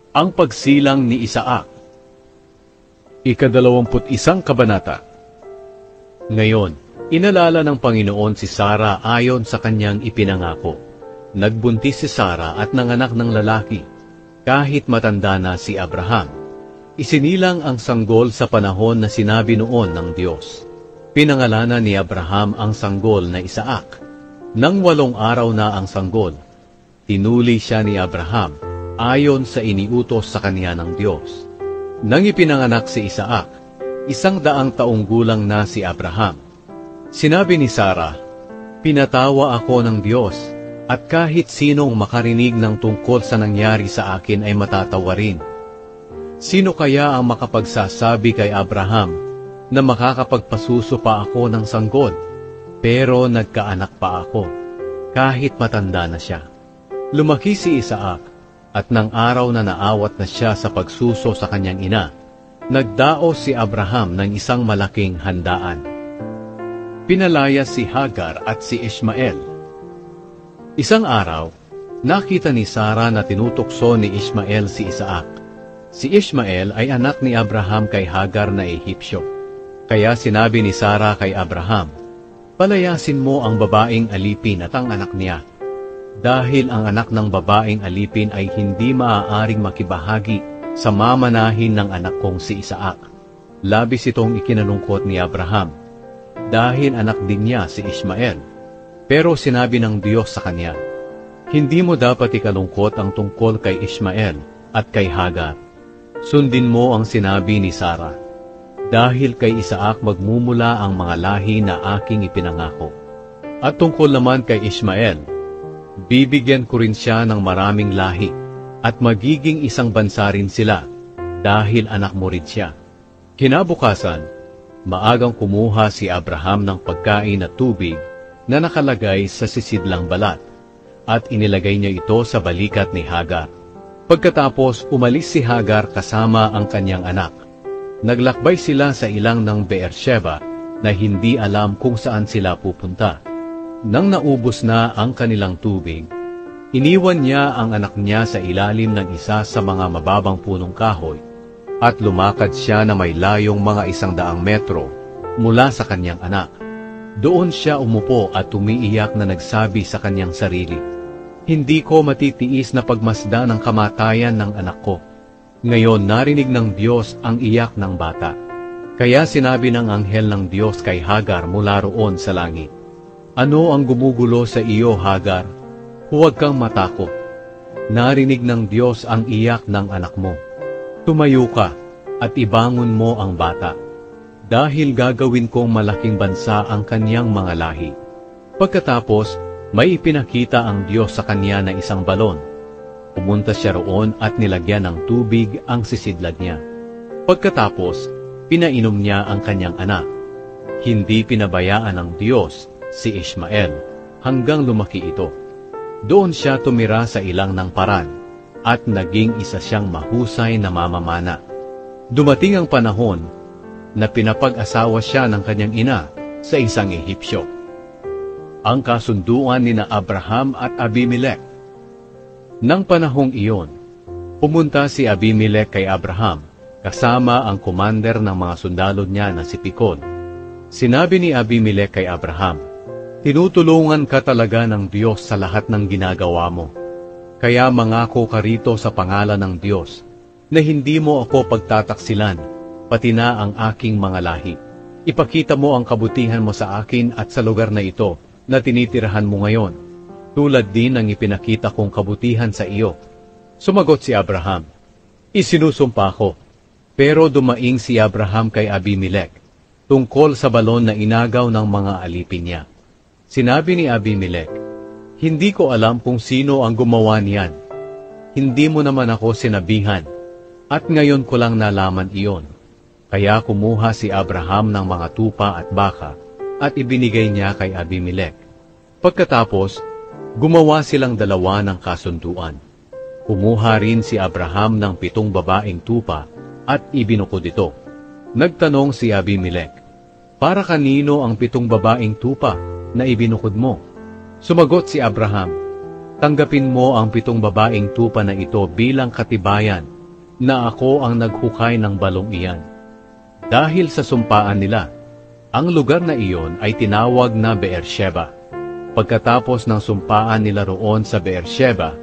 Ang pagsilang ni Isaac. Ika-21 kabanata. Ngayon, inalala ng Panginoon si Sara ayon sa kanyang ipinangako. Nagbuntis si Sara at nanganak ng lalaki, kahit matanda na si Abraham. Isinilang ang sanggol sa panahon na sinabi noon ng Diyos. Pinangalanan ni Abraham ang sanggol na Isaac. Nang 8 araw na ang sanggol, tinuli siya ni Abraham ayon sa iniutos sa kanya ng Diyos. Nang ipinanganak si Isaac, 100 taong gulang na si Abraham. Sinabi ni Sara, "Pinatawa ako ng Diyos, at kahit sinong makarinig ng tungkol sa nangyari sa akin ay matatawa rin. Sino kaya ang makapagsasabi kay Abraham na makakapagpasuso pa ako ng sanggol? Pero nagkaanak pa ako, kahit matanda na siya." Lumaki si Isaac, at nang araw na naawat na siya sa pagsuso sa kanyang ina, nagdaos si Abraham ng isang malaking handaan. Pinalaya si Hagar at si Ishmael. Isang araw, nakita ni Sara na tinutokso ni Ishmael si Isaac. Si Ishmael ay anak ni Abraham kay Hagar na Ehipsyo. Kaya sinabi ni Sara kay Abraham, "Palayasin mo ang babaeng alipin at ang anak niya, dahil ang anak ng babaeng alipin ay hindi maaaring makibahagi sa mamanahin ng anak kong si Isaac." Labis itong ikinalungkot ni Abraham, dahil anak din niya si Ishmael. Pero sinabi ng Diyos sa kanya, "Hindi mo dapat ikalungkot ang tungkol kay Ishmael at kay Hagar. Sundin mo ang sinabi ni Sara, dahil kay Isaac magmumula ang mga lahi na aking ipinangako. At tungkol naman kay Ishmael, bibigyan ko rin siya ng maraming lahi, at magiging isang bansa rin sila, dahil anak mo rin siya." Kinabukasan, maagang kumuha si Abraham ng pagkain at tubig na nakalagay sa sisidlang balat, at inilagay niya ito sa balikat ni Hagar. Pagkatapos, umalis si Hagar kasama ang kanyang anak. Naglakbay sila sa ilang ng Beersheba na hindi alam kung saan sila pupunta. Nang naubos na ang kanilang tubig, iniwan niya ang anak niya sa ilalim ng isa sa mga mababang punong kahoy, at lumakad siya na may layong mga 100 metro mula sa kanyang anak. Doon siya umupo at umiiyak na nagsabi sa kanyang sarili, "Hindi ko matitiis na pagmasdan ng kamatayan ng anak ko." Ngayon narinig ng Diyos ang iyak ng bata. Kaya sinabi ng anghel ng Diyos kay Hagar mula roon sa langit, "Ano ang gumugulo sa iyo, Hagar? Huwag kang matakot. Narinig ng Diyos ang iyak ng anak mo. Tumayo ka at ibangon mo ang bata, dahil gagawin kong malaking bansa ang kanyang mga lahi." Pagkatapos, may ipinakita ang Diyos sa kanya na isang balon. Pumunta siya roon at nilagyan ng tubig ang sisidlag niya. Pagkatapos, pinainom niya ang kanyang anak. Hindi pinabayaan ng Diyos si Ishmael hanggang lumaki ito. Doon siya tumira sa ilang ng Paran, at naging isa siyang mahusay na mamamana. Dumating ang panahon na pinapag-asawa siya ng kanyang ina sa isang Ehipsyo. Ang kasunduan ni na Abraham at Abimelech. Nang panahong iyon, pumunta si Abimelech kay Abraham, kasama ang commander ng mga sundalo niya na si Pikol. Sinabi ni Abimelech kay Abraham, "Tinutulungan ka talaga ng Diyos sa lahat ng ginagawa mo. Kaya mangako ka rito sa pangalan ng Diyos, na hindi mo ako pagtataksilan, pati na ang aking mga lahi. Ipakita mo ang kabutihan mo sa akin at sa lugar na ito, na tinitirahan mo ngayon, tulad din ng ipinakita kong kabutihan sa iyo." Sumagot si Abraham, "Isinusumpa ko." Pero dumaing si Abraham kay Abimelech, tungkol sa balon na inagaw ng mga alipin niya. Sinabi ni Abimelech, "Hindi ko alam kung sino ang gumawa niyan. Hindi mo naman ako sinabihan, at ngayon ko lang nalaman iyon." Kaya kumuha si Abraham ng mga tupa at baka, at ibinigay niya kay Abimelech. Pagkatapos, gumawa silang dalawa ng kasunduan. Kumuha rin si Abraham ng 7 babaeng tupa at ibinukod ito. Nagtanong si Abimelech, "Para kanino ang 7 babaeng tupa na ibinukod mo?" Sumagot si Abraham, "Tanggapin mo ang 7 babaeng tupa na ito bilang katibayan na ako ang naghukay ng balong iyan. Dahil sa sumpaan nila, ang lugar na iyon ay tinawag na Beersheba. Pagkatapos ng sumpaan nila roon sa Beersheba,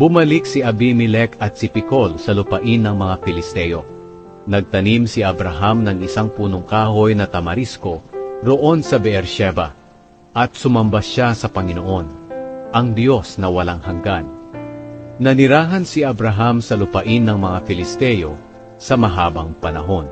bumalik si Abimelech at si Pikol sa lupain ng mga Filisteo. Nagtanim si Abraham ng isang punong kahoy na tamarisko roon sa Beersheba, at sumamba siya sa Panginoon, ang Diyos na walang hanggan. Nanirahan si Abraham sa lupain ng mga Filisteo sa mahabang panahon.